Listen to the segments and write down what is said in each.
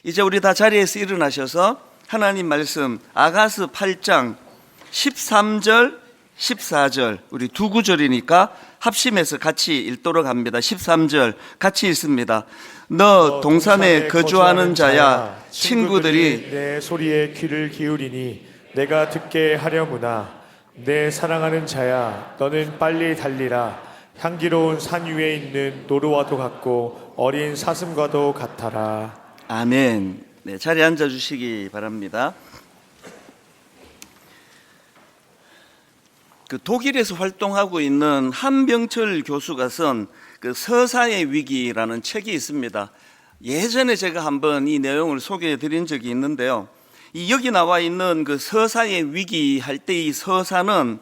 이제 우리 다 자리에서 일어나셔서 하나님 말씀 아가서 8장 13절 14절 우리 두 구절이니까 합심해서 같이 읽도록 합니다. 13절 같이 읽습니다. 너 동산에 거주하는 자야, 친구들이 내 소리에 귀를 기울이니 내가 듣게 하려무나. 내 사랑하는 자야, 너는 빨리 달리라. 향기로운 산 위에 있는 노루와도 같고 어린 사슴과도 같아라. 아멘. 네, 자리에 앉아 주시기 바랍니다. 독일에서 활동하고 있는 한병철 교수가 쓴 서사의 위기라는 책이 있습니다. 예전에 제가 한번 이 내용을 소개해 드린 적이 있는데요. 여기 나와 있는 서사의 위기 할 때 이 서사는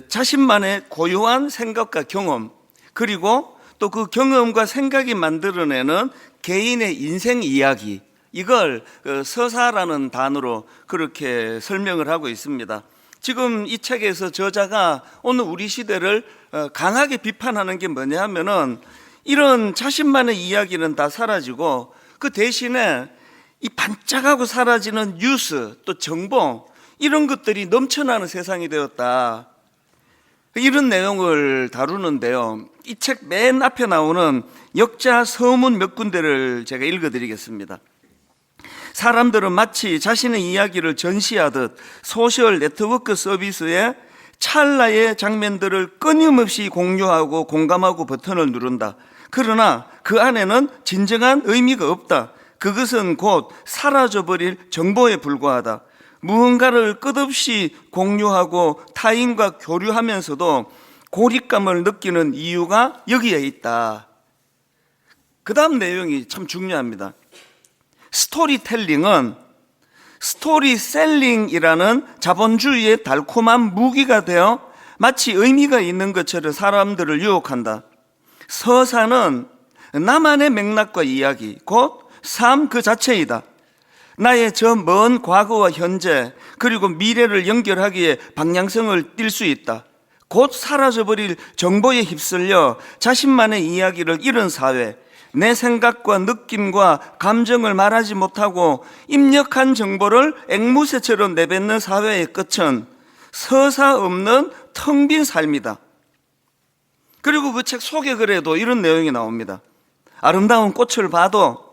자신만의 고유한 생각과 경험, 그리고 또 그 경험과 생각이 만들어내는 개인의 인생 이야기, 이걸 서사라는 단어로 그렇게 설명을 하고 있습니다. 지금 이 책에서 저자가 오늘 우리 시대를 강하게 비판하는 게 뭐냐 하면은 이런 자신만의 이야기는 다 사라지고 그 대신에 이 반짝하고 사라지는 뉴스 또 정보 이런 것들이 넘쳐나는 세상이 되었다, 이런 내용을 다루는데요. 이 책 맨 앞에 나오는 역자 서문 몇 군데를 제가 읽어드리겠습니다. 사람들은 마치 자신의 이야기를 전시하듯 소셜 네트워크 서비스에 찰나의 장면들을 끊임없이 공유하고 공감하고 버튼을 누른다. 그러나 그 안에는 진정한 의미가 없다. 그것은 곧 사라져버릴 정보에 불과하다. 무언가를 끝없이 공유하고 타인과 교류하면서도 고립감을 느끼는 이유가 여기에 있다. 그 다음 내용이 참 중요합니다. 스토리텔링은 스토리셀링이라는 자본주의의 달콤한 무기가 되어 마치 의미가 있는 것처럼 사람들을 유혹한다. 서사는 나만의 맥락과 이야기, 곧 삶 그 자체이다. 나의 저 먼 과거와 현재 그리고 미래를 연결하기에 방향성을 띌 수 있다. 곧 사라져버릴 정보에 휩쓸려 자신만의 이야기를 잃은 사회, 내 생각과 느낌과 감정을 말하지 못하고 입력한 정보를 앵무새처럼 내뱉는 사회의 끝은 서사 없는 텅 빈 삶이다. 그리고 그 책 소개글에도 이런 내용이 나옵니다. 아름다운 꽃을 봐도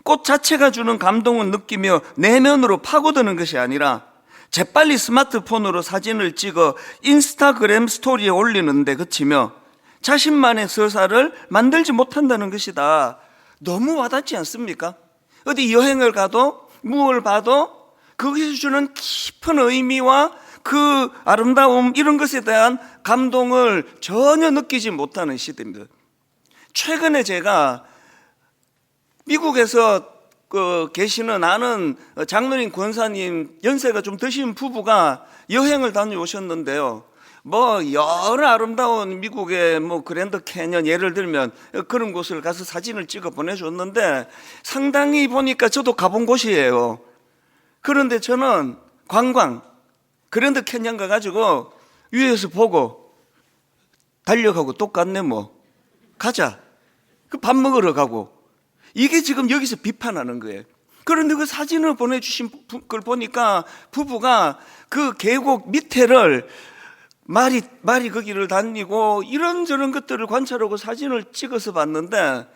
꽃 자체가 주는 감동을 느끼며 내면으로 파고드는 것이 아니라 재빨리 스마트폰으로 사진을 찍어 인스타그램 스토리에 올리는 데 그치며 자신만의 서사를 만들지 못한다는 것이다. 너무 와닿지 않습니까? 어디 여행을 가도 무엇을 봐도 거기서 주는 깊은 의미와 그 아름다움 이런 것에 대한 감동을 전혀 느끼지 못하는 시대입니다. 최근에 제가 미국에서 계시는 아는 장로님 권사님 연세가 좀 드신 부부가 여행을 다녀오셨는데요. 여러 아름다운 미국의 그랜드 캐년 예를 들면 그런 곳을 가서 사진을 찍어 보내줬는데 상당히 보니까 저도 가본 곳이에요. 그런데 저는 관광 그랜드 캐년 가가지고 위에서 보고 달려가고 똑같네 가자. 밥 먹으러 가고. 이게 지금 여기서 비판하는 거예요. 그런데 그 사진을 보내주신 걸 보니까 부부가 그 계곡 밑에를 말이 거기를 다니고 이런저런 것들을 관찰하고 사진을 찍어서 봤는데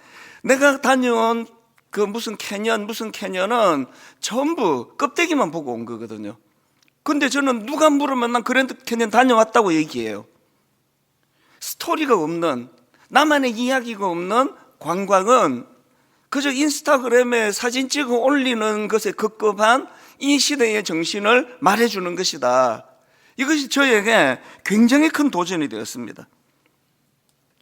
내가 다녀온 무슨 캐년은 전부 껍데기만 보고 온 거거든요. 근데 저는 누가 물으면 난 그랜드 캐년 다녀왔다고 얘기해요. 스토리가 없는, 나만의 이야기가 없는 관광은 그저 인스타그램에 사진 찍어 올리는 것에 급급한 이 시대의 정신을 말해주는 것이다. 이것이 저에게 굉장히 큰 도전이 되었습니다.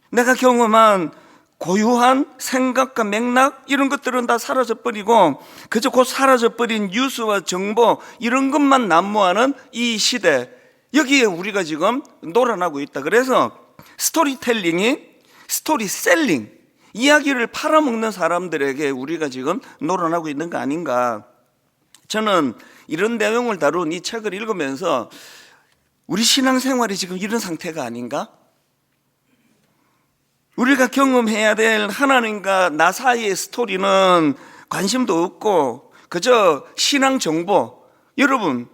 내가 경험한 고유한 생각과 맥락 이런 것들은 다 사라져버리고 그저 곧 사라져버린 뉴스와 정보 이런 것만 난무하는 이 시대, 여기에 우리가 지금 놀아나고 있다. 그래서 스토리텔링이 스토리셀링, 이야기를 팔아먹는 사람들에게 우리가 지금 놀아나고 있는 거 아닌가. 저는 이런 내용을 다룬 이 책을 읽으면서 우리 신앙생활이 지금 이런 상태가 아닌가? 우리가 경험해야 될 하나님과 나 사이의 스토리는 관심도 없고 그저 신앙 정보. 여러분,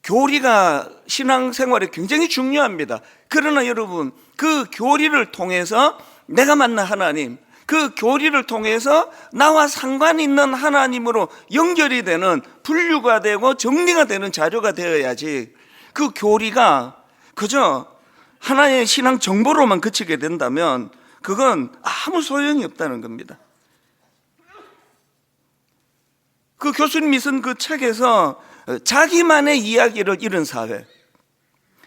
교리가 신앙생활에 굉장히 중요합니다. 그러나 여러분, 그 교리를 통해서 내가 만난 하나님, 그 교리를 통해서 나와 상관 있는 하나님으로 연결이 되는, 분류가 되고 정리가 되는 자료가 되어야지, 그 교리가 그저 하나의 신앙 정보로만 그치게 된다면 그건 아무 소용이 없다는 겁니다. 그 교수님이 쓴 그 책에서 자기만의 이야기를 잃은 사회,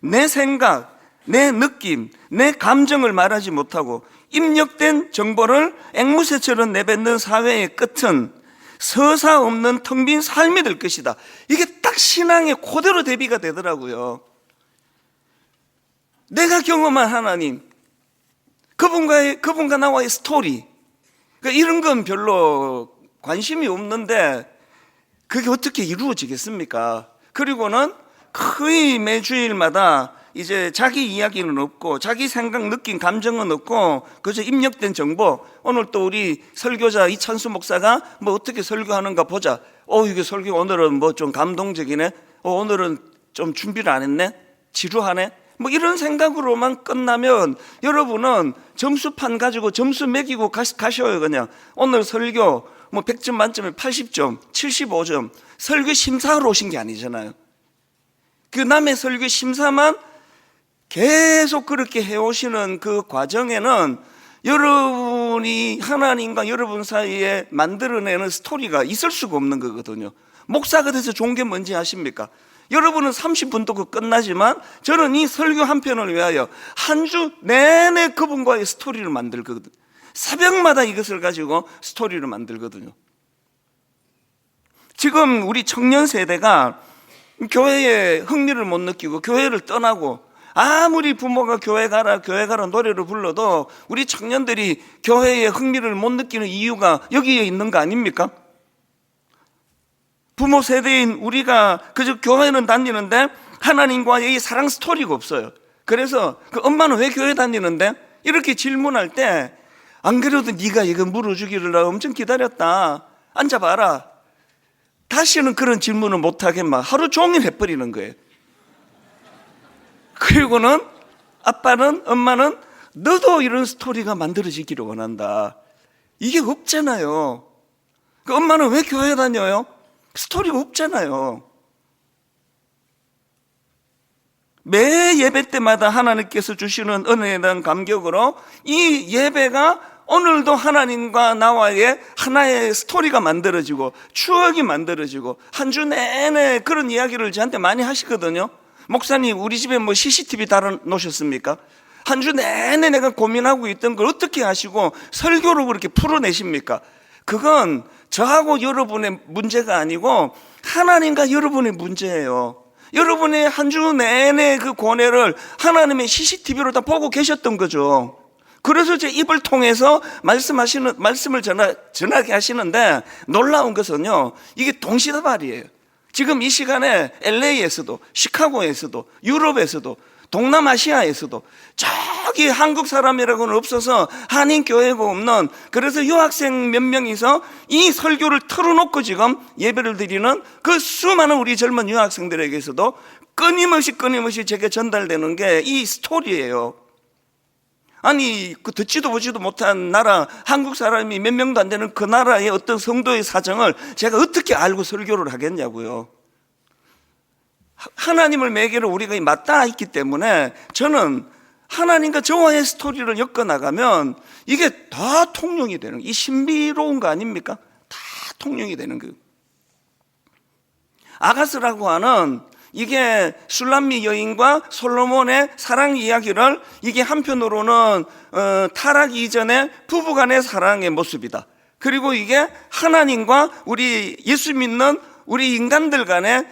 내 생각, 내 느낌, 내 감정을 말하지 못하고 입력된 정보를 앵무새처럼 내뱉는 사회의 끝은 서사 없는 텅 빈 삶이 될 것이다. 이게 딱 신앙의 그대로 대비가 되더라고요. 내가 경험한 하나님, 그분과 나와의 스토리, 그러니까 이런 건 별로 관심이 없는데 그게 어떻게 이루어지겠습니까? 그리고는 거의 매주일마다 이제 자기 이야기는 없고 자기 생각, 느낌, 감정은 없고 그저 입력된 정보. 오늘 또 우리 설교자 이찬수 목사가 뭐 어떻게 설교하는가 보자. 이게 설교 오늘은 뭐 좀 감동적이네. 오늘은 좀 준비를 안 했네. 지루하네. 뭐 이런 생각으로만 끝나면 여러분은 점수판 가지고 점수 매기고 가셔요. 그냥 오늘 설교 뭐 100점 만점에 80점, 75점. 설교 심사하러 오신 게 아니잖아요. 그 남의 설교 심사만 계속 그렇게 해오시는 그 과정에는 여러분이 하나님과 여러분 사이에 만들어내는 스토리가 있을 수가 없는 거거든요. 목사가 돼서 좋은 게 뭔지 아십니까? 여러분은 30분 듣고 끝나지만 저는 이 설교 한 편을 위하여 한 주 내내 그분과의 스토리를 만들거든요. 새벽마다 이것을 가지고 스토리를 만들거든요. 지금 우리 청년 세대가 교회에 흥미를 못 느끼고 교회를 떠나고 아무리 부모가 교회 가라 노래를 불러도 우리 청년들이 교회에 흥미를 못 느끼는 이유가 여기에 있는 거 아닙니까? 부모 세대인 우리가 그저 교회는 다니는데 하나님과의 이 사랑 스토리가 없어요. 그래서 그 엄마는 왜 교회 다니는데? 이렇게 질문할 때 안 그래도 네가 이거 물어주기를 나 엄청 기다렸다. 앉아봐라. 다시는 그런 질문을 못하게 막 하루 종일 해버리는 거예요. 그리고는 아빠는, 엄마는 너도 이런 스토리가 만들어지기를 원한다. 이게 없잖아요. 그 엄마는 왜 교회 다녀요? 스토리가 없잖아요. 매 예배 때마다 하나님께서 주시는 은혜에 대한 감격으로 이 예배가 오늘도 하나님과 나와의 하나의 스토리가 만들어지고 추억이 만들어지고 한 주 내내 그런 이야기를 저한테 많이 하시거든요. 목사님, 우리 집에 뭐 CCTV 달아놓으셨습니까? 한 주 내내 내가 고민하고 있던 걸 어떻게 하시고 설교로 그렇게 풀어내십니까? 그건 저하고 여러분의 문제가 아니고 하나님과 여러분의 문제예요. 여러분이 한 주 내내 그 고뇌를 하나님의 CCTV로 다 보고 계셨던 거죠. 그래서 제 입을 통해서 말씀을 전하게 하시는데 놀라운 것은요, 이게 동시다발이에요. 지금 이 시간에 LA에서도, 시카고에서도, 유럽에서도, 동남아시아에서도 저기 한국 사람이라고는 없어서 한인교회가 없는, 그래서 유학생 몇 명이서 이 설교를 틀어놓고 지금 예배를 드리는 그 수많은 우리 젊은 유학생들에게서도 끊임없이 제게 전달되는 게 이 스토리예요. 아니, 그 듣지도 보지도 못한 나라, 한국 사람이 몇 명도 안 되는 그 나라의 어떤 성도의 사정을 제가 어떻게 알고 설교를 하겠냐고요. 하나님을 매개로 우리가 맞닿아 있기 때문에 저는 하나님과 저와의 스토리를 엮어나가면 이게 다 통용이 되는, 이 신비로운 거 아닙니까? 다 통용이 되는 거예요. 아가스라고 하는 이게 술람미 여인과 솔로몬의 사랑 이야기를, 이게 한편으로는 타락 이전의 부부간의 사랑의 모습이다. 그리고 이게 하나님과 우리 예수 믿는 우리 인간들 간의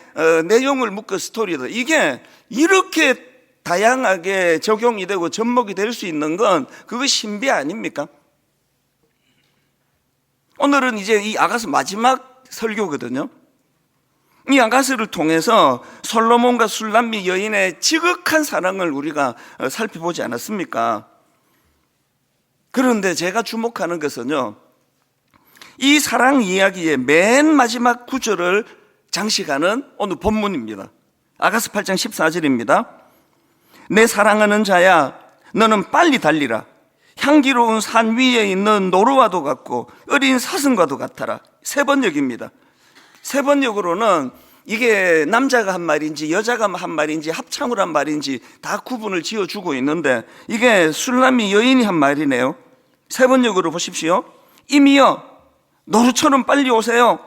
내용을 묶은 스토리다. 이게 이렇게 다양하게 적용이 되고 접목이 될 수 있는 건 그거 신비 아닙니까? 오늘은 이제 이 아가스 마지막 설교거든요. 이 아가스를 통해서 솔로몬과 술람미 여인의 지극한 사랑을 우리가 살펴보지 않았습니까? 그런데 제가 주목하는 것은요, 이 사랑 이야기의 맨 마지막 구절을 장식하는 오늘 본문입니다. 아가서 8장 14절입니다. 내 사랑하는 자야, 너는 빨리 달리라. 향기로운 산 위에 있는 노루와도 같고 어린 사슴과도 같아라. 세 번역입니다. 세 번역으로는 이게 남자가 한 말인지 여자가 한 말인지 합창으로 한 말인지 다 구분을 지어주고 있는데, 이게 술람미 여인이 한 말이네요. 세 번역으로 보십시오. 이미여, 노루처럼 빨리 오세요.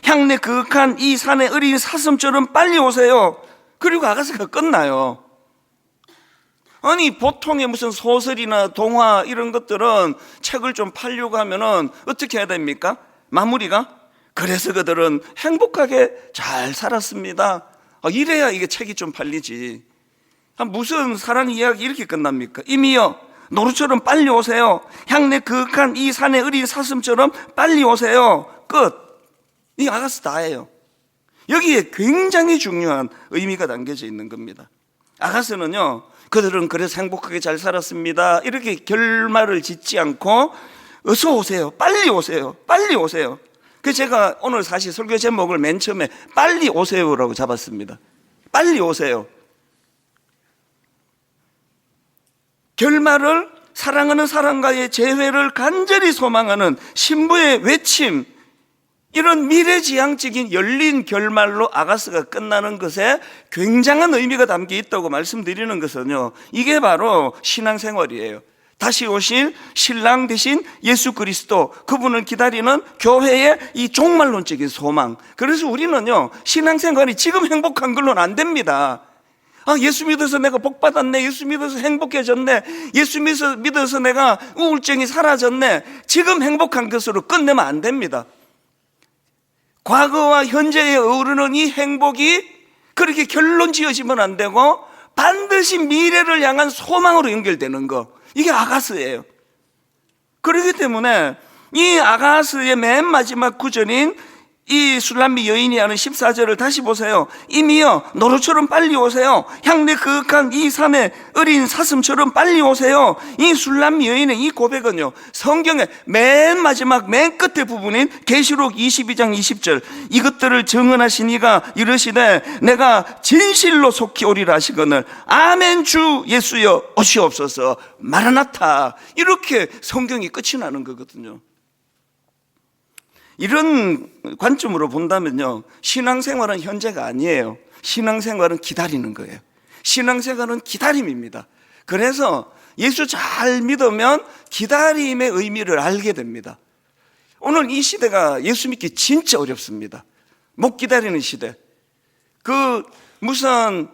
향내 그윽한 이 산의 어린 사슴처럼 빨리 오세요. 그리고 아가서가 끝나요. 아니, 보통의 무슨 소설이나 동화 이런 것들은 책을 좀 팔려고 하면은 어떻게 해야 됩니까? 마무리가? 그래서 그들은 행복하게 잘 살았습니다. 이래야 이게 책이 좀 팔리지. 무슨 사랑 이야기 이렇게 끝납니까? 이미여, 노루처럼 빨리 오세요. 향내 그윽한 이 산의 어린 사슴처럼 빨리 오세요. 끝. 이 아가서 다예요. 여기에 굉장히 중요한 의미가 담겨져 있는 겁니다. 아가서는요, 그들은 그래서 행복하게 잘 살았습니다, 이렇게 결말을 짓지 않고 어서 오세요, 빨리 오세요, 빨리 오세요. 그래서 제가 오늘 사실 설교 제목을 맨 처음에 빨리 오세요라고 잡았습니다. 빨리 오세요. 결말을 사랑하는 사람과의 재회를 간절히 소망하는 신부의 외침, 이런 미래지향적인 열린 결말로 아가서가 끝나는 것에 굉장한 의미가 담겨 있다고 말씀드리는 것은요, 이게 바로 신앙생활이에요. 다시 오실 신랑 되신 예수 그리스도, 그분을 기다리는 교회의 이 종말론적인 소망. 그래서 우리는요, 신앙생활이 지금 행복한 걸로는 안 됩니다. 예수 믿어서 내가 복 받았네, 예수 믿어서 행복해졌네, 예수 믿어서 내가 우울증이 사라졌네, 지금 행복한 것으로 끝내면 안 됩니다. 과거와 현재에 어우르는 이 행복이 그렇게 결론 지어지면 안 되고 반드시 미래를 향한 소망으로 연결되는 거, 이게 아가서예요. 그렇기 때문에 이 아가서의 맨 마지막 구절인 이 술람미 여인이 하는 14절을 다시 보세요. 이미여, 노루처럼 빨리 오세요. 향내 그윽한 이 산의 어린 사슴처럼 빨리 오세요. 이 술람미 여인의 이 고백은요, 성경의 맨 마지막 맨 끝의 부분인 계시록 22장 20절, 이것들을 증언하신 이가 이르시되 내가 진실로 속히 오리라 하시거늘 아멘 주 예수여 오시옵소서 마라나타, 이렇게 성경이 끝이 나는 거거든요. 이런 관점으로 본다면요, 신앙생활은 현재가 아니에요. 신앙생활은 기다리는 거예요. 신앙생활은 기다림입니다. 그래서 예수 잘 믿으면 기다림의 의미를 알게 됩니다. 오늘 이 시대가 예수 믿기 진짜 어렵습니다. 못 기다리는 시대. 무슨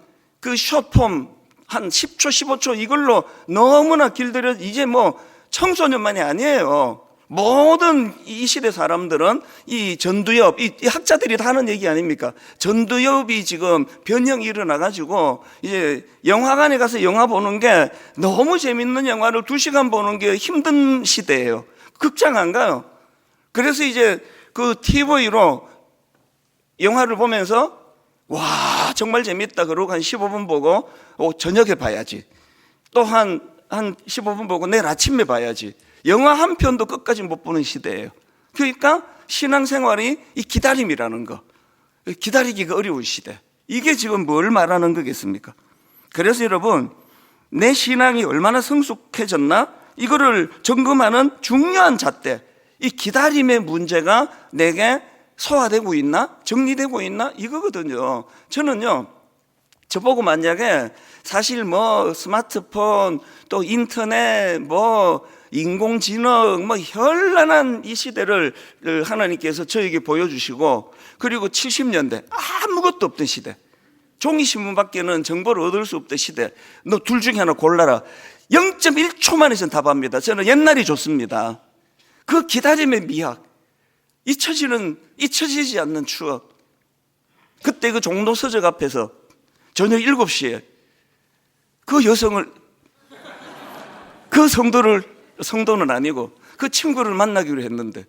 숏폼 한 10초 15초 이걸로 너무나 길들여, 이제 뭐 청소년만이 아니에요. 모든 이 시대 사람들은 이 전두엽, 이 학자들이 다 하는 얘기 아닙니까? 전두엽이 지금 변형이 일어나가지고 이제 영화관에 가서 영화 보는 게, 너무 재밌는 영화를 2시간 보는 게 힘든 시대예요. 극장 안 가요. 그래서 이제 그 TV로 영화를 보면서 와 정말 재밌다 그러고 한 15분 보고 저녁에 봐야지, 또 한 15분 보고 내일 아침에 봐야지, 영화 한 편도 끝까지 못 보는 시대예요. 그러니까 신앙생활이 이 기다림이라는 거, 기다리기가 어려운 시대, 이게 지금 뭘 말하는 거겠습니까? 그래서 여러분, 내 신앙이 얼마나 성숙해졌나, 이거를 점검하는 중요한 잣대, 이 기다림의 문제가 내게 소화되고 있나, 정리되고 있나, 이거거든요. 저는요, 저보고 만약에 사실 뭐 스마트폰, 또 인터넷, 뭐 인공지능, 뭐 현란한 이 시대를 하나님께서 저에게 보여주시고, 그리고 70년대 아무것도 없던 시대, 종이신문밖에는 정보를 얻을 수 없던 시대, 너 둘 중에 하나 골라라. 0.1초 만에 전 답합니다. 저는 옛날이 좋습니다. 그 기다림의 미학, 잊혀지지 않는 추억. 그때 그 종로 서적 앞에서 저녁 7시에 그 여성을, 그 성도는 아니고 그 친구를 만나기로 했는데,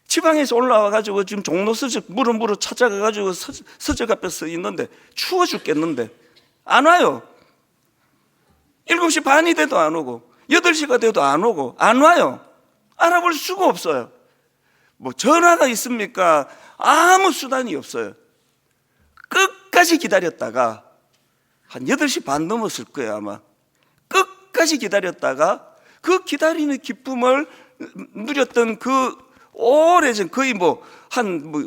지방에서 올라와가지고 지금 종로 서적 무릎 찾아가가지고 서적 앞에 서 있는데 추워 죽겠는데 안 와요. 7시 반이 돼도 안 오고 8시가 돼도 안 오고 안 와요. 알아볼 수가 없어요. 뭐 전화가 있습니까? 아무 수단이 없어요. 끝까지 기다렸다가 한 8시 반 넘었을 거예요, 아마. 끝까지 기다렸다가 그 기다리는 기쁨을 누렸던 그 오래전, 거의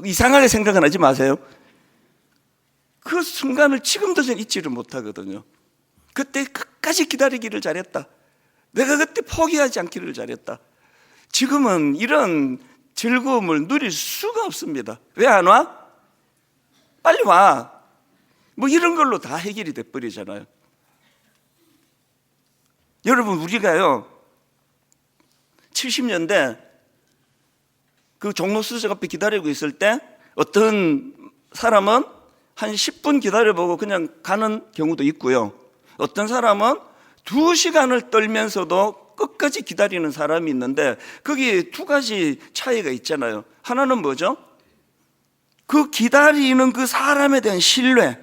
이상하게 생각은 하지 마세요. 그 순간을 지금도 전 잊지를 못하거든요. 그때 끝까지 기다리기를 잘했다. 내가 그때 포기하지 않기를 잘했다. 지금은 이런 즐거움을 누릴 수가 없습니다. 왜 안 와? 빨리 와. 뭐 이런 걸로 다 해결이 돼버리잖아요. 여러분, 우리가요 70년대 그 종로수석 앞에 기다리고 있을 때 어떤 사람은 한 10분 기다려보고 그냥 가는 경우도 있고요, 어떤 사람은 2시간을 떨면서도 끝까지 기다리는 사람이 있는데, 거기에 두 가지 차이가 있잖아요. 하나는 뭐죠? 그 기다리는 그 사람에 대한 신뢰.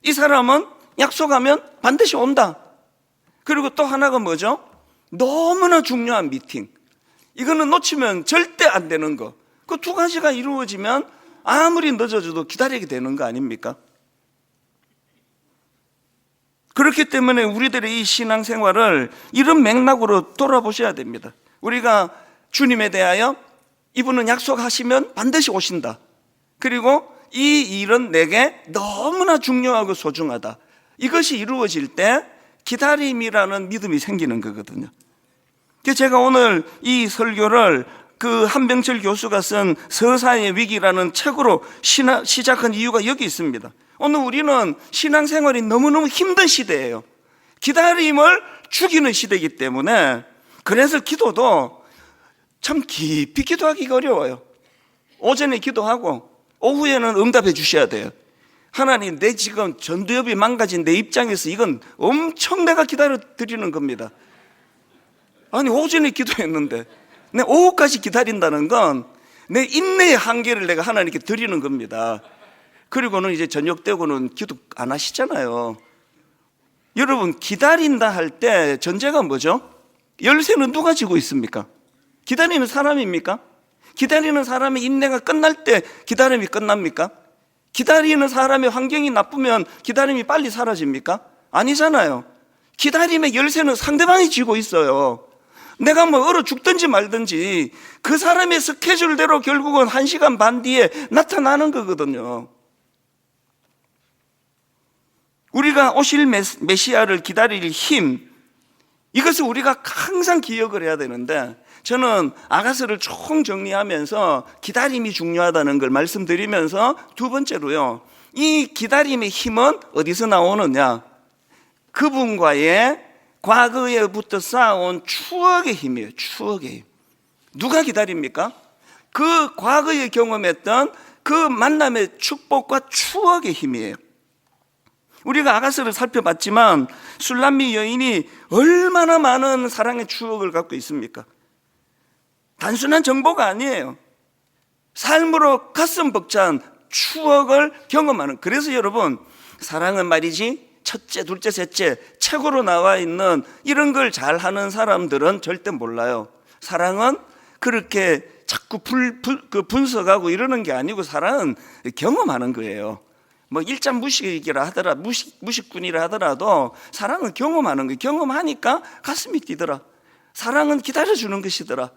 이 사람은 약속하면 반드시 온다. 그리고 또 하나가 뭐죠? 너무나 중요한 미팅. 이거는 놓치면 절대 안 되는 거. 그 두 가지가 이루어지면 아무리 늦어져도 기다리게 되는 거 아닙니까? 그렇기 때문에 우리들의 이 신앙생활을 이런 맥락으로 돌아보셔야 됩니다. 우리가 주님에 대하여 이분은 약속하시면 반드시 오신다. 그리고 이 일은 내게 너무나 중요하고 소중하다. 이것이 이루어질 때 기다림이라는 믿음이 생기는 거거든요. 그래서 제가 오늘 이 설교를 그 한병철 교수가 쓴 서사의 위기라는 책으로 시작한 이유가 여기 있습니다. 오늘 우리는 신앙생활이 너무너무 힘든 시대예요. 기다림을 죽이는 시대이기 때문에, 그래서 기도도 참 깊이 기도하기가 어려워요. 오전에 기도하고 오후에는 응답해 주셔야 돼요. 하나님, 내 지금 전두엽이 망가진 내 입장에서 이건 엄청 내가 기다려 드리는 겁니다. 아니, 오전에 기도했는데 내 오후까지 기다린다는 건 내 인내의 한계를 내가 하나님께 드리는 겁니다. 그리고는 이제 저녁 되고는 기도 안 하시잖아요. 여러분, 기다린다 할 때 전제가 뭐죠? 열쇠는 누가 쥐고 있습니까? 기다리는 사람입니까? 기다리는 사람의 인내가 끝날 때 기다림이 끝납니까? 기다리는 사람의 환경이 나쁘면 기다림이 빨리 사라집니까? 아니잖아요. 기다림의 열쇠는 상대방이 쥐고 있어요. 내가 뭐 얼어 죽든지 말든지 그 사람의 스케줄대로 결국은 1시간 반 뒤에 나타나는 거거든요. 우리가 오실 메시아를 기다릴 힘, 이것을 우리가 항상 기억을 해야 되는데, 저는 아가서를 총 정리하면서 기다림이 중요하다는 걸 말씀드리면서, 두 번째로요, 이 기다림의 힘은 어디서 나오느냐? 그분과의 과거에부터 쌓아온 추억의 힘이에요. 추억의 힘. 누가 기다립니까? 그 과거에 경험했던 그 만남의 축복과 추억의 힘이에요. 우리가 아가서를 살펴봤지만 술람미 여인이 얼마나 많은 사랑의 추억을 갖고 있습니까? 단순한 정보가 아니에요. 삶으로 가슴 벅찬 추억을 경험하는. 그래서 여러분, 사랑은 말이지 첫째, 둘째, 셋째 책으로 나와 있는 이런 걸 잘하는 사람들은 절대 몰라요. 사랑은 그렇게 자꾸 분석하고 이러는 게 아니고, 사랑은 경험하는 거예요. 뭐 일장 무식이라 하더라, 무식군이라 하더라도 사랑은 경험하는 거예요. 경험하니까 가슴이 뛰더라. 사랑은 기다려주는 것이더라.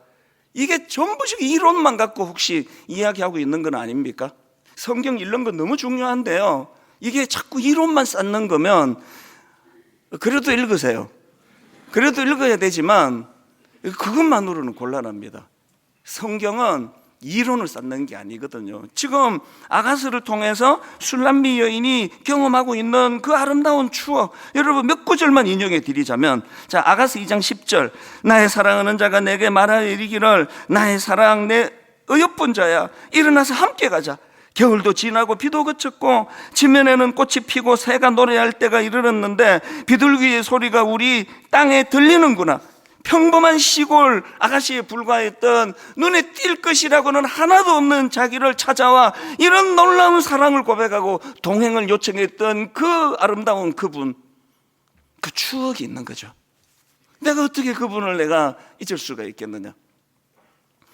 이게 전부 이론만 갖고 혹시 이야기하고 있는 건 아닙니까? 성경 읽는 건 너무 중요한데요, 이게 자꾸 이론만 쌓는 거면 그래도 읽으세요. 그래도 읽어야 되지만 그것만으로는 곤란합니다. 성경은 이론을 쌓는 게 아니거든요. 지금 아가서를 통해서 술람미 여인이 경험하고 있는 그 아름다운 추억, 여러분 몇 구절만 인용해 드리자면, 자, 아가서 2장 10절, 나의 사랑하는 자가 내게 말하여 이르기를, 나의 사랑 내 어여쁜 자야, 일어나서 함께 가자. 겨울도 지나고 비도 그쳤고 지면에는 꽃이 피고 새가 노래할 때가 이르렀는데 비둘기의 소리가 우리 땅에 들리는구나. 평범한 시골 아가씨에 불과했던 눈에 띌 것이라고는 하나도 없는 자기를 찾아와 이런 놀라운 사랑을 고백하고 동행을 요청했던 그 아름다운 그분, 그 추억이 있는 거죠. 내가 어떻게 그분을 내가 잊을 수가 있겠느냐.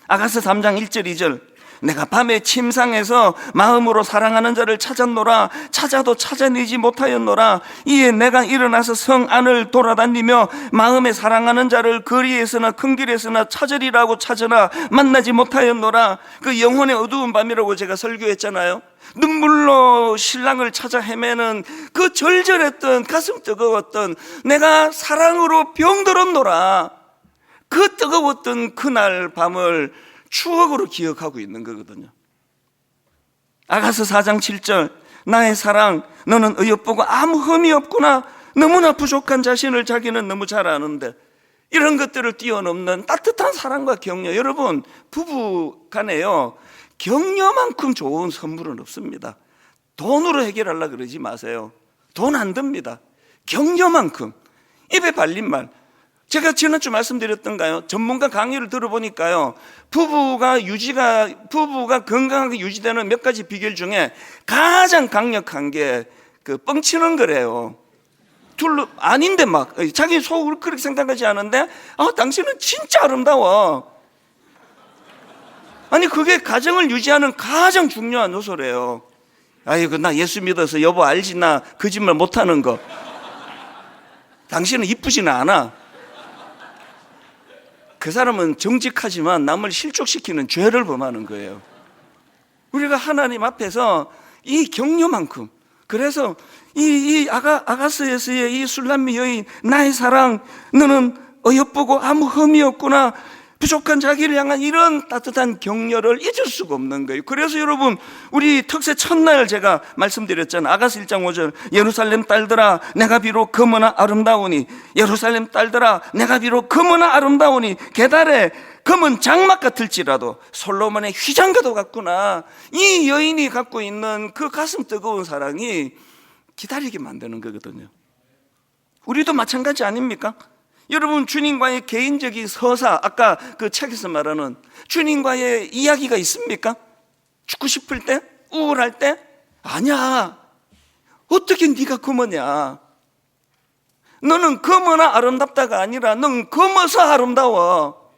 아가서 3장 1절 2절 내가 밤에 침상에서 마음으로 사랑하는 자를 찾았노라. 찾아도 찾아내지 못하였노라. 이에 내가 일어나서 성 안을 돌아다니며 마음에 사랑하는 자를 거리에서나 큰 길에서나 찾으리라고 찾으나 만나지 못하였노라. 그 영혼의 어두운 밤이라고 제가 설교했잖아요. 눈물로 신랑을 찾아 헤매는 그 절절했던 가슴 뜨거웠던 내가 사랑으로 병들었노라. 그 뜨거웠던 그날 밤을 추억으로 기억하고 있는 거거든요. 아가서 4장 7절 나의 사랑 너는 어여쁘고 아무 흠이 없구나. 너무나 부족한 자신을 자기는 너무 잘 아는데 이런 것들을 뛰어넘는 따뜻한 사랑과 격려. 여러분 부부 간에요 격려만큼 좋은 선물은 없습니다. 돈으로 해결하려고 그러지 마세요. 돈 안 듭니다. 격려만큼. 입에 발린 말. 제가 지난주 말씀드렸던가요? 전문가 강의를 들어보니까요, 부부가 건강하게 유지되는 몇 가지 비결 중에 가장 강력한 게 그 뻥치는 거래요. 아닌데 막 자기 속으로 그렇게 생각하지 않은데 당신은 진짜 아름다워. 아니 그게 가정을 유지하는 가장 중요한 요소래요. 아이고 나 예수 믿어서 여보 알지 나 거짓말 못하는 거. 당신은 이쁘지는 않아. 그 사람은 정직하지만 남을 실족시키는 죄를 범하는 거예요. 우리가 하나님 앞에서 이 격려만큼, 그래서 이 아가스에서의 이 술람미 여인 나의 사랑 너는 어여쁘고 아무 흠이 없구나. 부족한 자기를 향한 이런 따뜻한 격려를 잊을 수가 없는 거예요. 그래서 여러분 우리 특세 첫날 제가 말씀드렸잖아요. 아가서 1장 5절 예루살렘 딸들아 내가 비록 검으나 아름다우니 예루살렘 딸들아 내가 비록 검으나 아름다우니 계달에 검은 장막 같을지라도 솔로몬의 휘장가도 같구나. 이 여인이 갖고 있는 그 가슴 뜨거운 사랑이 기다리게 만드는 거거든요. 우리도 마찬가지 아닙니까? 여러분 주님과의 개인적인 서사, 아까 그 책에서 말하는 주님과의 이야기가 있습니까? 죽고 싶을 때? 우울할 때? 아니야. 어떻게 네가 검으냐? 너는 검으나 아름답다가 아니라 넌 검어서 아름다워.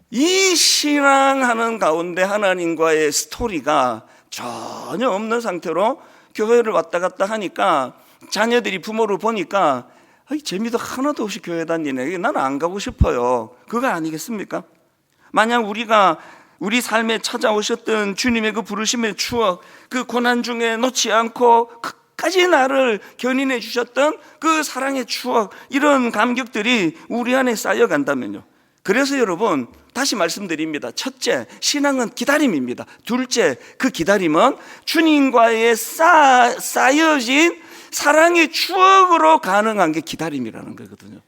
이 신앙하는 가운데 하나님과의 스토리가 전혀 없는 상태로 교회를 왔다 갔다 하니까 자녀들이 부모를 보니까 재미도 하나도 없이 교회 다니네. 나는 안 가고 싶어요. 그거 아니겠습니까? 만약 우리가 우리 삶에 찾아오셨던 주님의 그 부르심의 추억, 그 고난 중에 놓지 않고 끝까지 나를 견인해 주셨던 그 사랑의 추억, 이런 감격들이 우리 안에 쌓여간다면요. 그래서 여러분 다시 말씀드립니다. 첫째, 신앙은 기다림입니다. 둘째, 그 기다림은 주님과의 쌓여진 사랑의 추억으로 가능한 게 기다림이라는 거거든요.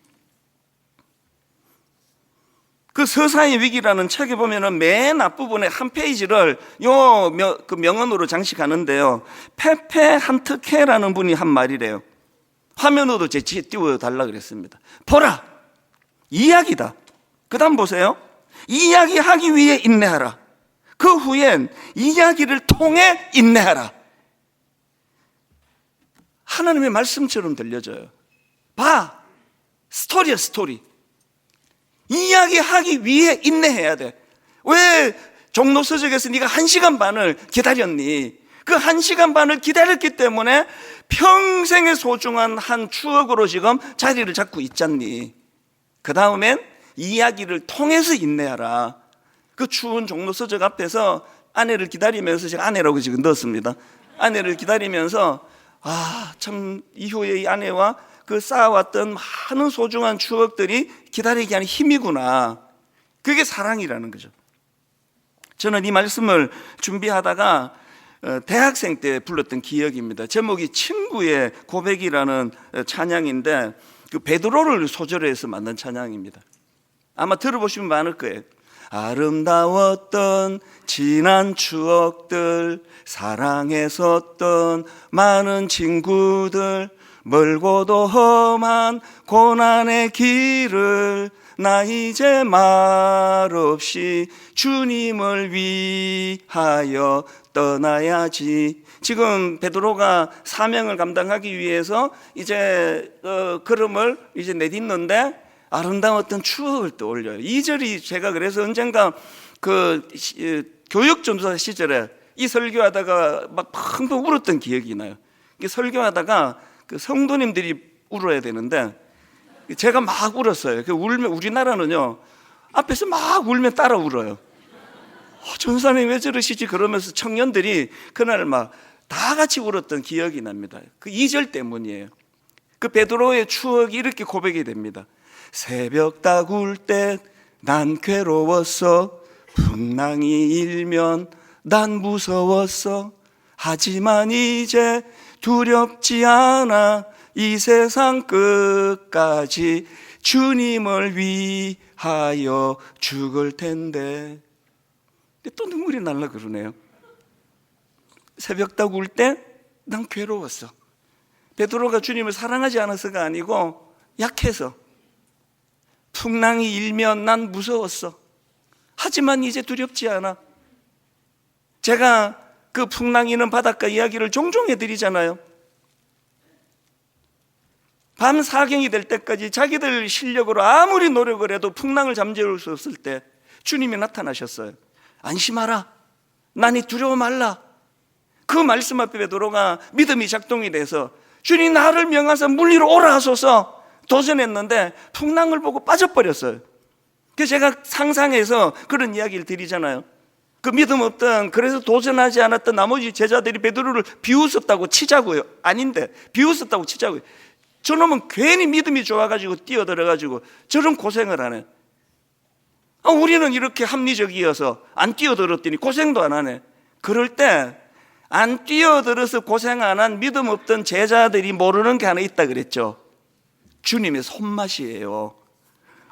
그 서사의 위기라는 책에 보면은 맨 앞부분에 한 페이지를 그 명언으로 장식하는데요. 페페 한트케라는 분이 한 말이래요. 화면으로도 제치에 띄워달라 그랬습니다. 보라! 이야기다. 그 다음 보세요. 이야기하기 위해 인내하라. 그 후엔 이야기를 통해 인내하라. 하나님의 말씀처럼 들려져요. 봐! 스토리야, 스토리. 이야기하기 위해 인내해야 돼. 왜 종로서적에서 네가 1시간 반을 기다렸니? 그 1시간 반을 기다렸기 때문에 평생의 소중한 한 추억으로 지금 자리를 잡고 있잖니. 그 다음엔 이야기를 통해서 인내하라. 그 추운 종로서적 앞에서 아내를 기다리면서, 제가 아내라고 지금 넣었습니다. 아내를 기다리면서 참 이후에 이 아내와 그 쌓아왔던 많은 소중한 추억들이 기다리게 하는 힘이구나. 그게 사랑이라는 거죠. 저는 이 말씀을 준비하다가 대학생 때 불렀던 기억입니다. 제목이 친구의 고백이라는 찬양인데 그 베드로를 소재로 해서 만든 찬양입니다. 아마 들어보시면 많을 거예요. 아름다웠던 지난 추억들, 사랑했었던 많은 친구들, 멀고도 험한 고난의 길을 나 이제 말없이 주님을 위하여 떠나야지. 지금 베드로가 사명을 감당하기 위해서 이제 걸음을 이제 내딛는데 아름다운 어떤 추억을 떠올려요. 2절이 제가 그래서 언젠가 교육전도사 시절에 이 설교하다가 막 펑펑 울었던 기억이 나요. 설교하다가 그 성도님들이 울어야 되는데 제가 막 울었어요. 울면 우리나라는요 앞에서 막 울면 따라 울어요. 전사님 왜 저러시지? 그러면서 청년들이 그날 막 다 같이 울었던 기억이 납니다. 그 2절 때문이에요. 그 베드로의 추억이 이렇게 고백이 됩니다. 새벽 다구울 때 난 괴로웠어. 풍랑이 일면 난 무서웠어. 하지만 이제 두렵지 않아. 이 세상 끝까지 주님을 위하여 죽을 텐데. 근데 또 눈물이 날라 그러네요. 새벽 다구울 때 난 괴로웠어. 베드로가 주님을 사랑하지 않아서가 아니고 약해서. 풍랑이 일면 난 무서웠어. 하지만 이제 두렵지 않아. 제가 그 풍랑 이는 바닷가 이야기를 종종 해드리잖아요. 밤 사경이 될 때까지 자기들 실력으로 아무리 노력을 해도 풍랑을 잠재울 수 없을 때 주님이 나타나셨어요. 안심하라. 나니 두려워 말라. 그 말씀 앞에 베드로가 믿음이 작동이 돼서 주님 나를 명하사 물 위로 오라 하소서 도전했는데 풍랑을 보고 빠져버렸어요. 그래서 제가 상상해서 그런 이야기를 드리잖아요. 그 믿음 없던, 그래서 도전하지 않았던 나머지 제자들이 베드로를 비웃었다고 치자고요. 아닌데 비웃었다고 치자고요. 저놈은 괜히 믿음이 좋아가지고 뛰어들어가지고 저런 고생을 하네. 우리는 이렇게 합리적이어서 안 뛰어들었더니 고생도 안 하네. 그럴 때 안 뛰어들어서 고생 안 한 믿음 없던 제자들이 모르는 게 하나 있다 그랬죠. 주님의 손맛이에요.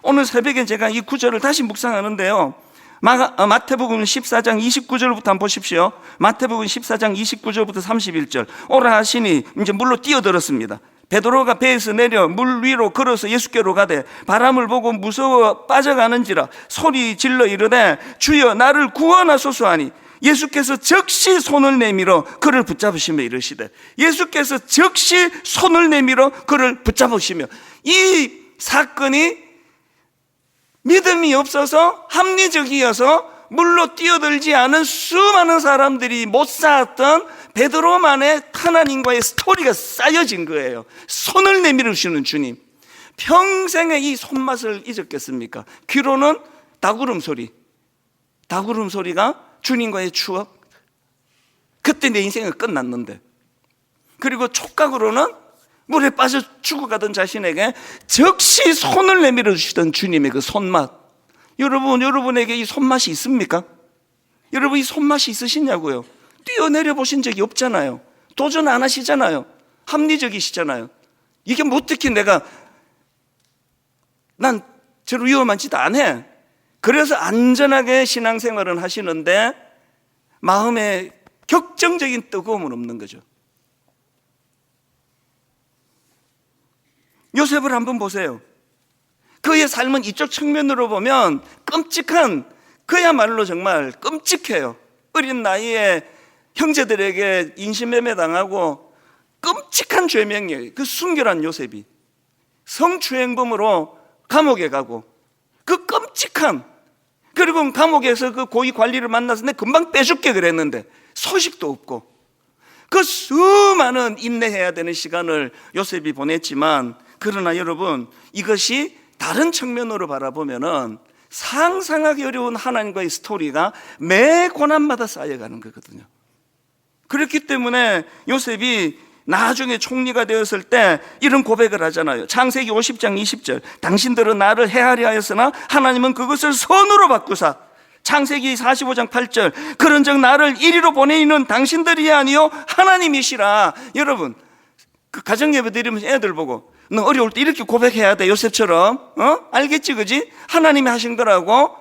오늘 새벽에 제가 이 구절을 다시 묵상하는데요. 마태복음 14장 29절부터 한번 보십시오. 마태복음 14장 29절부터 31절. 오라 하시니 이제 물로 뛰어들었습니다. 베드로가 배에서 내려 물 위로 걸어서 예수께로 가되 바람을 보고 무서워 빠져가는지라 소리 질러 이르되 주여 나를 구원하소서 하니 예수께서 즉시 손을 내밀어 그를 붙잡으시며 이르시되 예수께서 즉시 손을 내밀어 그를 붙잡으시며 이 사건이 믿음이 없어서 합리적이어서 물로 뛰어들지 않은 수많은 사람들이 못 쌓았던 베드로만의 하나님과의 스토리가 쌓여진 거예요. 손을 내밀어 주시는 주님. 평생의 이 손맛을 잊었겠습니까? 귀로는 닭울음 소리가 주님과의 추억. 그때 내 인생은 끝났는데. 그리고 촉각으로는 물에 빠져 죽어가던 자신에게 즉시 손을 내밀어 주시던 주님의 그 손맛. 여러분에게 이 손맛이 있습니까? 여러분 이 손맛이 있으시냐고요? 뛰어내려 보신 적이 없잖아요. 도전 안 하시잖아요. 합리적이시잖아요. 이게 뭐 어떻게 난 저런 위험한 짓 안 해. 그래서 안전하게 신앙생활은 하시는데 마음에 격정적인 뜨거움은 없는 거죠. 요셉을 한번 보세요. 그의 삶은 이쪽 측면으로 보면 끔찍한, 그야말로 정말 끔찍해요. 어린 나이에 형제들에게 인신매매 당하고 끔찍한 죄명이에요. 그 순결한 요셉이 성추행범으로 감옥에 가고 그 끔찍한, 그리고 감옥에서 그 고위 관리를 만나서 내 금방 빼줄게 그랬는데 소식도 없고 그 수많은 인내해야 되는 시간을 요셉이 보냈지만, 그러나 여러분 이것이 다른 측면으로 바라보면은 상상하기 어려운 하나님과의 스토리가 매 고난마다 쌓여가는 거거든요. 그렇기 때문에 요셉이 나중에 총리가 되었을 때 이런 고백을 하잖아요. 창세기 50장 20절. 당신들은 나를 해하려 하였으나 하나님은 그것을 선으로 바꾸사. 창세기 45장 8절. 그런즉 나를 이리로 보내이는 당신들이 아니요 하나님이시라. 여러분 그 가정예배 드리면서 애들 보고 너 어려울 때 이렇게 고백해야 돼, 요셉처럼. 알겠지, 그지? 하나님이 하신 거라고.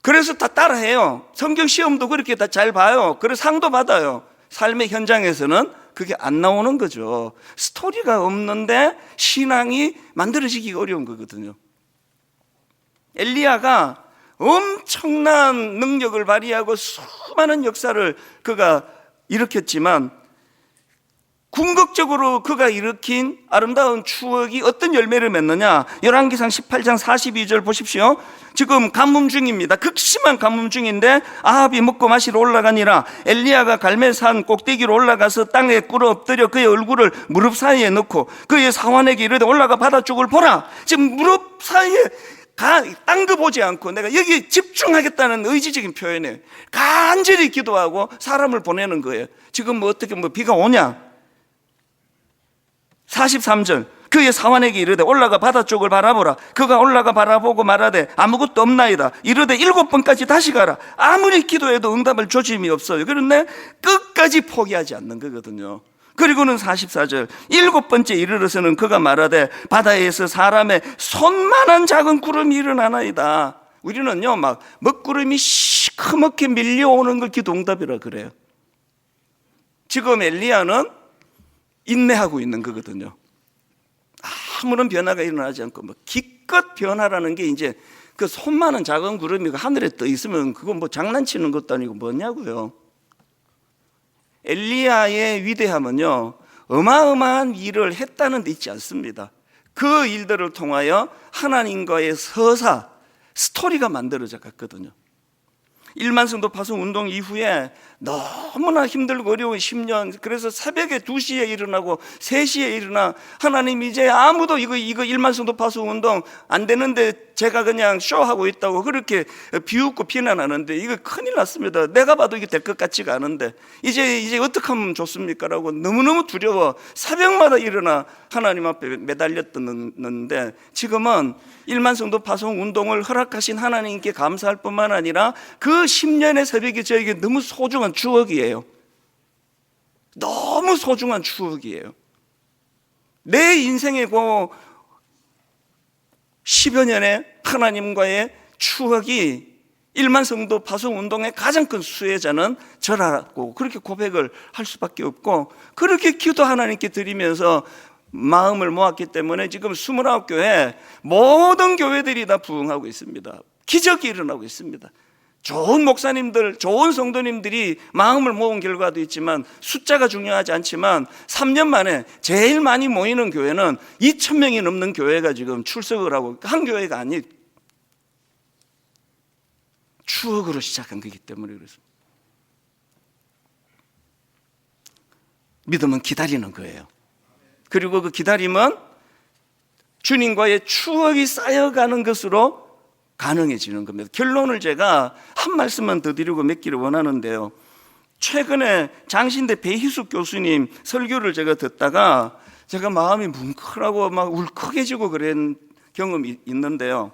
그래서 다 따라해요. 성경 시험도 그렇게 다 잘 봐요. 그래서 상도 받아요. 삶의 현장에서는 그게 안 나오는 거죠. 스토리가 없는데 신앙이 만들어지기가 어려운 거거든요. 엘리야가 엄청난 능력을 발휘하고 수많은 역사를 그가 일으켰지만 궁극적으로 그가 일으킨 아름다운 추억이 어떤 열매를 맺느냐? 열왕기상 18장 42절 보십시오. 지금 가뭄 중입니다. 극심한 가뭄 중인데 아합이 먹고 마시러 올라가니라. 엘리야가 갈멜산 꼭대기로 올라가서 땅에 꿇어 엎드려 그의 얼굴을 무릎 사이에 넣고 그의 사환에게 이르되 올라가 바다 쪽을 보라. 지금 무릎 사이에 딴 거 보지 않고 내가 여기 집중하겠다는 의지적인 표현에 간절히 기도하고 사람을 보내는 거예요. 지금 뭐 어떻게 비가 오냐? 43절 그의 사환에게 이르되 올라가 바다 쪽을 바라보라. 그가 올라가 바라보고 말하되 아무것도 없나이다. 이르되 7번까지 다시 가라. 아무리 기도해도 응답을 조짐이 없어요. 그런데 끝까지 포기하지 않는 거거든요. 그리고는 44절 7번째 이르러서는 그가 말하되 바다에서 사람의 손만한 작은 구름이 일어나나이다. 우리는요 막 먹구름이 시커멓게 밀려오는 걸 기도응답이라 그래요. 지금 엘리야는 인내하고 있는 거거든요. 아무런 변화가 일어나지 않고 기껏 변화라는 게 이제 그 손만한 작은 구름이 하늘에 떠 있으면 그건 장난치는 것도 아니고 뭐냐고요. 엘리야의 위대함은요 어마어마한 일을 했다는 데 있지 않습니다. 그 일들을 통하여 하나님과의 서사 스토리가 만들어져 갔거든요. 1만 성도 파송 운동 이후에 너무나 힘들고 어려운 10년, 그래서 새벽에 2시에 일어나고 3시에 일어나 하나님 이제 아무도 이거 1만 성도 파송 운동 안 되는데 제가 그냥 쇼하고 있다고 그렇게 비웃고 비난하는데 이거 큰일 났습니다. 내가 봐도 이게 될 것 같지가 않은데 이제 어떻게 하면 좋습니까? 라고 너무너무 두려워 새벽마다 일어나 하나님 앞에 매달렸었는데 지금은 1만 성도 파송 운동을 허락하신 하나님께 감사할 뿐만 아니라 그 10년의 새벽이 저에게 너무 소중한 추억이에요. 너무 소중한 추억이에요. 내 인생의 그 10여 년의 하나님과의 추억이 1만 성도 파송 운동의 가장 큰 수혜자는 저라고 그렇게 고백을 할 수밖에 없고 그렇게 기도 하나님께 드리면서 마음을 모았기 때문에 지금 29교회 모든 교회들이 다 부흥하고 있습니다. 기적이 일어나고 있습니다. 좋은 목사님들, 좋은 성도님들이 마음을 모은 결과도 있지만 숫자가 중요하지 않지만 3년 만에 제일 많이 모이는 교회는 2,000명이 넘는 교회가 지금 출석을 하고 한 교회가 아니 추억으로 시작한 거기 때문에 그렇습니다. 믿음은 기다리는 거예요. 그리고 그 기다림은 주님과의 추억이 쌓여가는 것으로 가능해지는 겁니다. 결론을 제가 한 말씀만 더 드리고 맺기를 원하는데요. 최근에 장신대 배희숙 교수님 설교를 제가 듣다가 제가 마음이 뭉클하고 막 울컥해지고 그런 경험이 있는데요.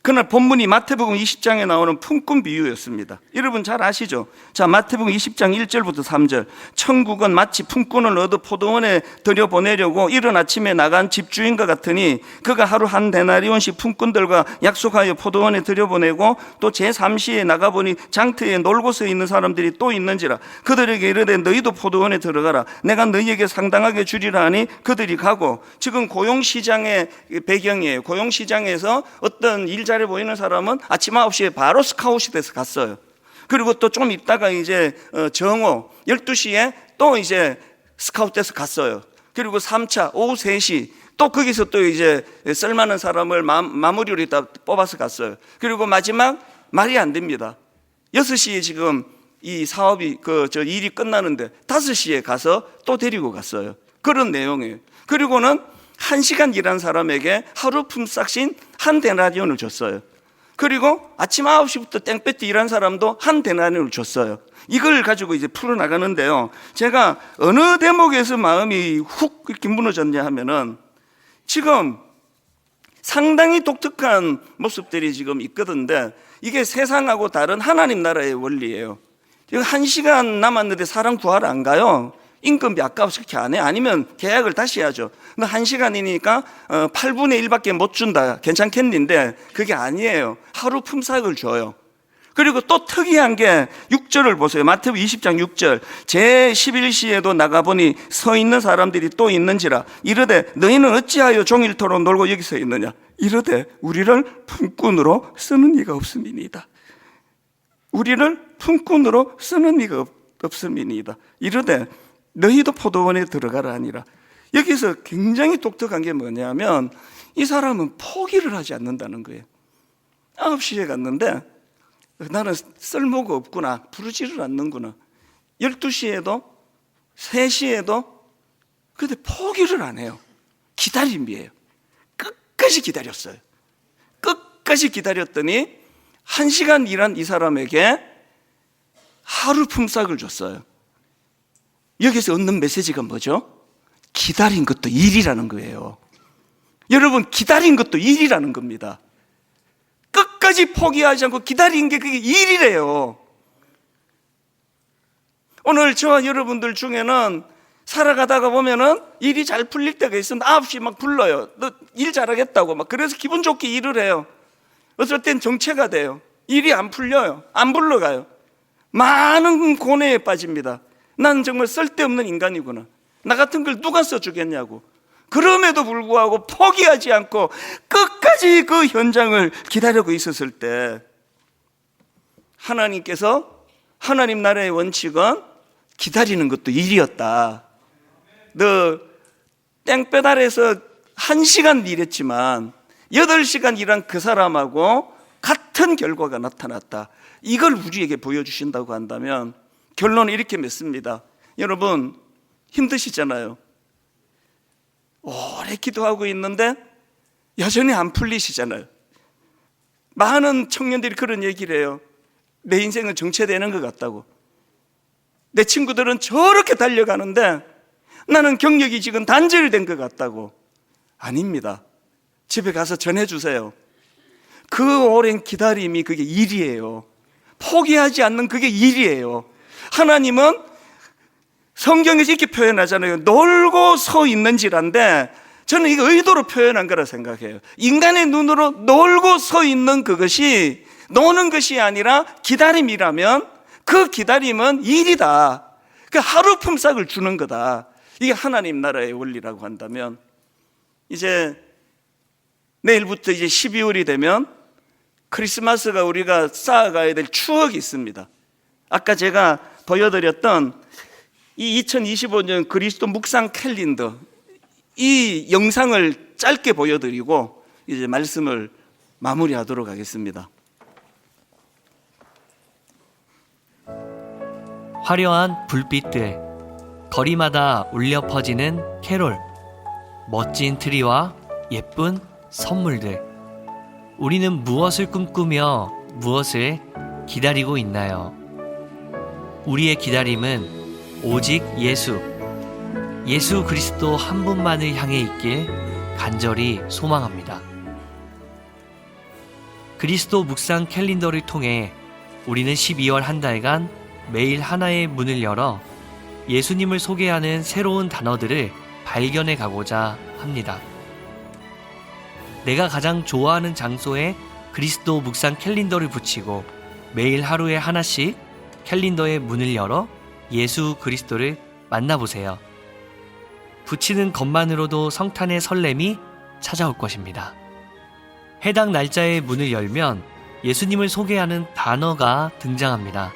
그날 본문이 마태복음 20장에 나오는 품꾼 비유였습니다. 여러분 잘 아시죠? 자, 마태복음 20장 1절부터 3절. 천국은 마치 품꾼을 얻어 포도원에 들여보내려고 이른 아침에 나간 집주인과 같으니 그가 하루 한 데나리온씩 품꾼들과 약속하여 포도원에 들여보내고 또 제3시에 나가보니 장터에 놀고 서 있는 사람들이 또 있는지라. 그들에게 이르되 너희도 포도원에 들어가라. 내가 너희에게 상당하게 주리라 하니 그들이 가고. 지금 고용시장의 배경이에요. 고용시장에서 어떤 일자리 보이는 사람은 아침 9시에 바로 스카웃이 돼서 갔어요. 그리고 또 좀 있다가 이제 정오 12시에 또 이제 스카웃 돼서 갔어요. 그리고 3차 오후 3시 또 거기서 또 이제 쓸만한 사람을 마무리로 있다 뽑아서 갔어요. 그리고 마지막 말이 안 됩니다. 6시에 지금 이 사업이 일이 끝나는데 5시에 가서 또 데리고 갔어요. 그런 내용이에요. 그리고는 1시간 일한 사람에게 하루 품삯인 한 데나리온을 줬어요. 그리고 아침 9시부터 땡볕에 일한 사람도 한 데나리온을 줬어요. 이걸 가지고 이제 풀어나가는데요. 제가 어느 대목에서 마음이 훅 이렇게 무너졌냐 하면은 지금 상당히 독특한 모습들이 지금 있거든요. 이게 세상하고 다른 하나님 나라의 원리예요. 지금 1시간 남았는데 사람 구하러 안 가요. 인건비 아까워서 그렇게 안 해. 아니면 계약을 다시 해야죠. 근데 1시간이니까 8분의 1밖에 못 준다. 괜찮겠는데 그게 아니에요. 하루 품삯을 줘요. 그리고 또 특이한 게 6절을 보세요. 마태복음 20장 6절. 제11시에도 나가보니 서 있는 사람들이 또 있는지라. 이르되 너희는 어찌하여 종일토록 놀고 여기 서 있느냐. 이르되 우리를 품꾼으로 쓰는 이가 없음이니이다. 우리를 품꾼으로 쓰는 이가 없음이니이다. 이르되 너희도 포도원에 들어가라 하니라. 여기서 굉장히 독특한 게 뭐냐면 이 사람은 포기를 하지 않는다는 거예요. 9시에 갔는데 나는 쓸모가 없구나, 부르지를 않는구나. 12시에도 3시에도 근데 포기를 안 해요. 기다림이에요. 끝까지 기다렸어요. 끝까지 기다렸더니 1시간 일한 이 사람에게 하루 품삯을 줬어요. 여기서 얻는 메시지가 뭐죠? 기다린 것도 일이라는 거예요. 여러분, 기다린 것도 일이라는 겁니다. 끝까지 포기하지 않고 기다린 게 그게 일이래요. 오늘 저와 여러분들 중에는 살아가다가 보면은 일이 잘 풀릴 때가 있으면 9시 막 불러요. 너 일 잘하겠다고 막. 그래서 기분 좋게 일을 해요. 어쩔 땐 정체가 돼요. 일이 안 풀려요. 안 불러가요. 많은 고뇌에 빠집니다. 난 정말 쓸데없는 인간이구나. 나 같은 걸 누가 써주겠냐고. 그럼에도 불구하고 포기하지 않고 끝까지 그 현장을 기다리고 있었을 때 하나님께서, 하나님 나라의 원칙은 기다리는 것도 일이었다. 너 땡볕 아래서 1시간 일했지만 8시간 일한 그 사람하고 같은 결과가 나타났다. 이걸 우리에게 보여주신다고 한다면 결론은 이렇게 맺습니다. 여러분, 힘드시잖아요. 오래 기도하고 있는데 여전히 안 풀리시잖아요. 많은 청년들이 그런 얘기를 해요. 내 인생은 정체되는 것 같다고. 내 친구들은 저렇게 달려가는데 나는 경력이 지금 단절된 것 같다고. 아닙니다. 집에 가서 전해주세요. 그 오랜 기다림이 그게 일이에요. 포기하지 않는 그게 일이에요. 하나님은 성경에서 이렇게 표현하잖아요. 놀고 서 있는지란데 저는 이거 의도로 표현한 거라 생각해요. 인간의 눈으로 놀고 서 있는 그것이 노는 것이 아니라 기다림이라면 그 기다림은 일이다. 그 하루 품삯을 주는 거다. 이게 하나님 나라의 원리라고 한다면 이제 내일부터 이제 12월이 되면 크리스마스가 우리가 쌓아가야 될 추억이 있습니다. 아까 제가 보여드렸던 이 2025년 그리스도 묵상 캘린더, 이 영상을 짧게 보여드리고 이제 말씀을 마무리하도록 하겠습니다. 화려한 불빛들, 거리마다 울려 퍼지는 캐롤, 멋진 트리와 예쁜 선물들. 우리는 무엇을 꿈꾸며 무엇을 기다리고 있나요? 우리의 기다림은 오직 예수 그리스도 한 분만을 향해 있길 간절히 소망합니다. 그리스도 묵상 캘린더를 통해 우리는 12월 한 달간 매일 하나의 문을 열어 예수님을 소개하는 새로운 단어들을 발견해 가고자 합니다. 내가 가장 좋아하는 장소에 그리스도 묵상 캘린더를 붙이고 매일 하루에 하나씩 캘린더의 문을 열어 예수 그리스도를 만나보세요. 붙이는 것만으로도 성탄의 설렘이 찾아올 것입니다. 해당 날짜의 문을 열면 예수님을 소개하는 단어가 등장합니다.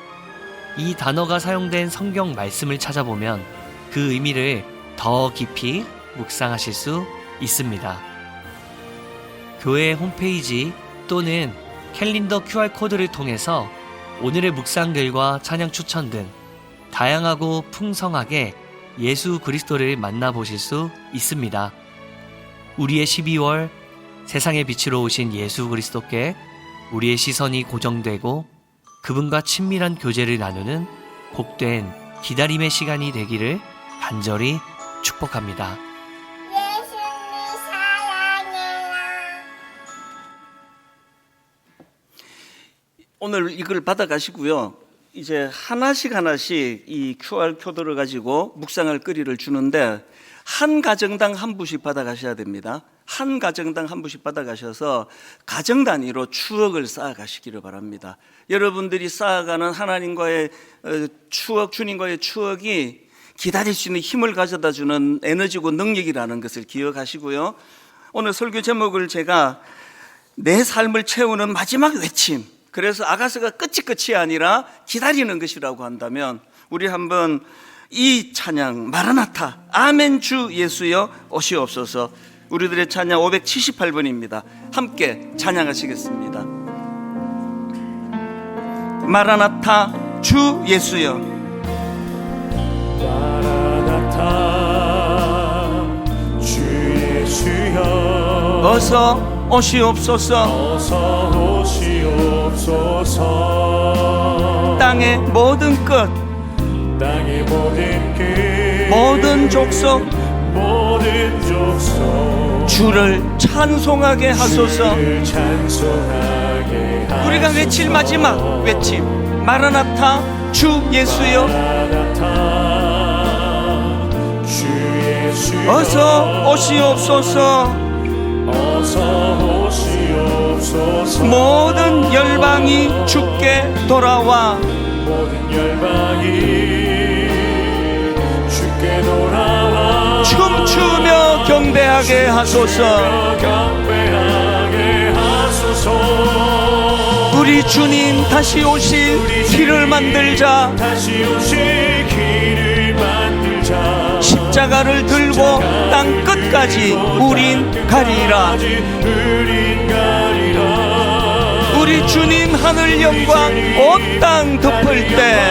이 단어가 사용된 성경 말씀을 찾아보면 그 의미를 더 깊이 묵상하실 수 있습니다. 교회 홈페이지 또는 캘린더 QR코드를 통해서 오늘의 묵상들과 찬양 추천 등 다양하고 풍성하게 예수 그리스도를 만나보실 수 있습니다. 우리의 12월 세상의 빛으로 오신 예수 그리스도께 우리의 시선이 고정되고 그분과 친밀한 교제를 나누는 복된 기다림의 시간이 되기를 간절히 축복합니다. 예수님 사랑해요. 오늘 이걸 받아가시고요. 이제 하나씩 이 QR코드를 가지고 묵상할 거리를 주는데 한 가정당 한 부씩 받아가셔야 됩니다. 한 가정당 한 부씩 받아가셔서 가정 단위로 추억을 쌓아가시기를 바랍니다. 여러분들이 쌓아가는 하나님과의 추억, 주님과의 추억이 기다릴 수 있는 힘을 가져다 주는 에너지고 능력이라는 것을 기억하시고요. 오늘 설교 제목을 제가 내 삶을 채우는 마지막 외침, 그래서 아가서가 끝이 아니라 기다리는 것이라고 한다면 우리 한번 이 찬양 마라나타 아멘 주 예수여 오시옵소서. 우리들의 찬양 578번입니다. 함께 찬양하시겠습니다. 마라나타 주 예수여. 마라나타 주 예수여 어서 오시옵소서. 어서 오시옵소서. 땅의 모든 끝, 땅의 모든 끝, 모든 족속 모든 족속 주를 찬송하게 하소서. 주를 찬송하게 하소서. 우리가 외칠 마지막 외침 마라나타 주 예수여. 마라나타 주 예수여 어서 오시옵소서. 어서 오시옵소서. 모든 열방이 주께 돌아와 모든 열방이 주께 돌아와 춤추며 경배하게 하소서. 경배하게 하소서. 우리 주님 다시 오실 길을 만들자. 다시 오실 길을 만들자. 십자가를 들고 땅 끝까지 우린 가리라. 우린 가리라. 우리 주님 하늘 영광 온 땅 덮을 때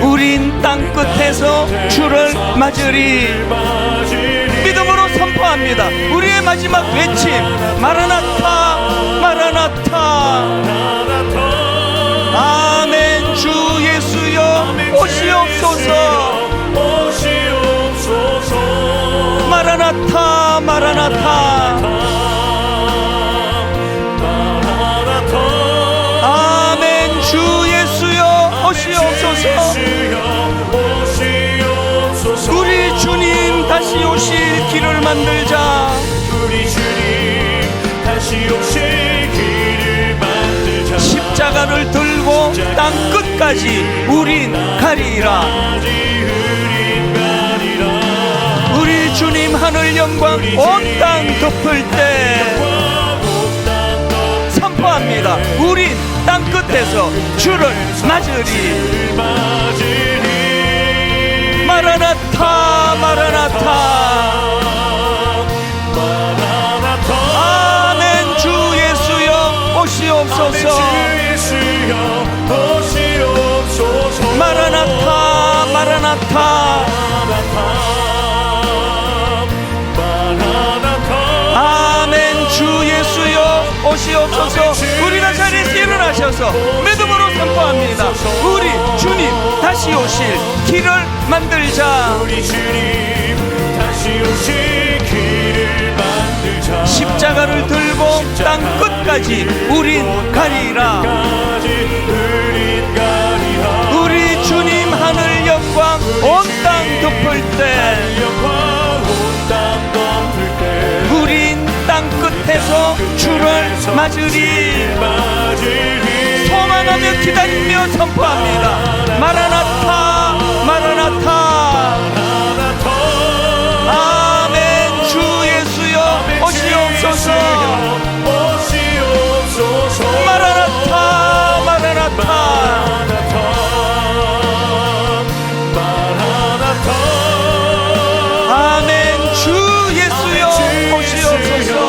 우린 땅 끝에서 주를 맞으리. 믿음으로 선포합니다. 우리의 마지막 외침 마라나타 마라나타. 아멘 주 예수여 오시옵소서. 마라나타 마라나타. 아멘 주 예수여 오시옵소서. 우리 주님 다시 오실 길을 만들자. 우리 주님 다시 오실 길을 만들자. 십자가를 들고 땅 끝까지 우린 가리라. 우리 주님 하늘 영광 온 땅 덮을 때 선포합니다. 우린 땅 끝에서 주를 맞으리. 마라나타 마라나타. 아멘 주 예수여 오시옵소서. 마라나타 마라나타. 아멘 주 예수여 오시옵소서. 우리가 자리에서 일어나셔서 믿음으로 선포합니다. 우리 주님 다시 오실 길을 만들자. 우리 주님 다시 오실 길을 만들자. 십자가를 들고 땅 끝까지 우린 가리라. 우리 주님 하늘 영광 온 땅 덮을 때 우린 땅 끝에서 주를 맞으리. 소망하며 기다리며 선포합니다. 마라나타 마라나타. 아멘 주 예수여 오시옵소서. 마라나타 마라나타. 아멘 주 예수여 오시옵소서.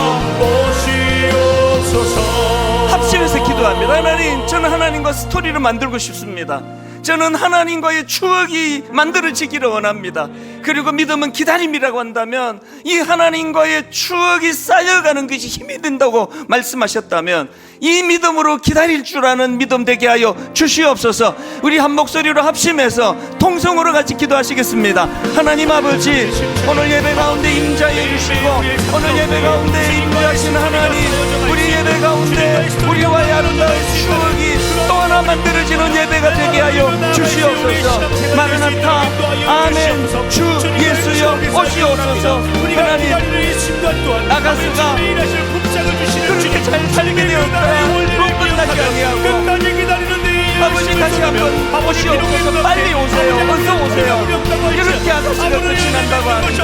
합심해서 기도합니다. 하나님, 저는 하나님과 스토리를 만들고 싶습니다. 저는 하나님과의 추억이 만들어지기를 원합니다. 그리고 믿음은 기다림이라고 한다면 이 하나님과의 추억이 쌓여가는 것이 힘이 된다고 말씀하셨다면 이 믿음으로 기다릴 줄 아는 믿음 되게 하여 주시옵소서. 우리 한 목소리로 합심해서 통성으로 같이 기도하시겠습니다. 하나님 아버지, 오늘 예배 가운데 임자해 주시고 오늘 예배 가운데 임자하신 하나님, 우리 예배 가운데 우리와의 아름다운 추억이 또 하나 만들어지는 예배가 되게 하여 주시옵소서. 마라나타 아멘 주 예수여 오시옵소서. 하나님, 아가스가 그렇게 잘 살게 되었다 끝나지 아니하고 아버지 다시 한번 오시옵소서. 빨리 오세요. 어서 오세요. 이렇게 아가씨가 끝이 난다고 하는 것,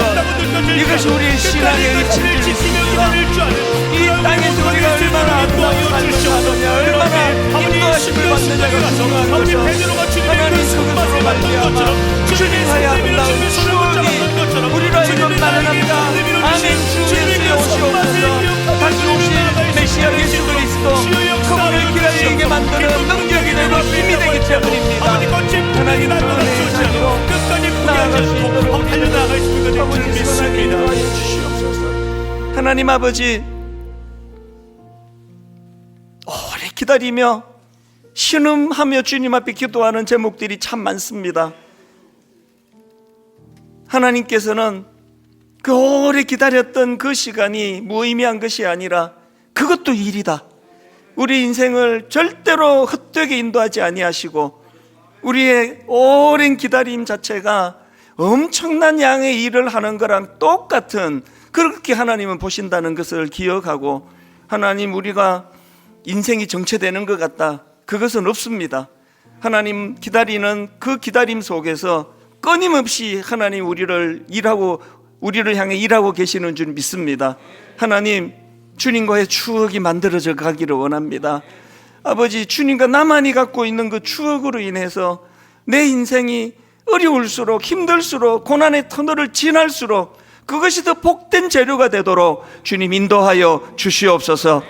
이것이 우리의 신앙의 의침일 수 있습니다. 이 땅에서 우리가 얼마나 아름다운 삶을 사느냐, 얼마나 인도하심을 받느냐가 중요한 것은 하나님 그것을 제물입니다. 아버지 거친 하나님 분량이 날마다 은혜의 쏟지 않고 자리로 끝까지 나아갈 포기하지 수 않고 있도록 달려나갈 수 있는 줄 아버지 선하게 믿습니다. 인도하여 주시옵소서. 하나님 아버지, 오래 기다리며 신음하며 주님 앞에 기도하는 제목들이 참 많습니다. 하나님께서는 그 오래 기다렸던 그 시간이 무의미한 것이 아니라 그것도 일이다. 우리 인생을 절대로 헛되게 인도하지 아니하시고 우리의 오랜 기다림 자체가 엄청난 양의 일을 하는 거랑 똑같은, 그렇게 하나님은 보신다는 것을 기억하고, 하나님, 우리가 인생이 정체되는 것 같다, 그것은 없습니다. 하나님 기다리는 그 기다림 속에서 끊임없이 하나님 우리를 향해 일하고 계시는 줄 믿습니다. 하나님, 주님과의 추억이 만들어져 가기를 원합니다. 아버지, 주님과 나만이 갖고 있는 그 추억으로 인해서 내 인생이 어려울수록, 힘들수록, 고난의 터널을 지날수록 그것이 더 복된 재료가 되도록 주님 인도하여 주시옵소서.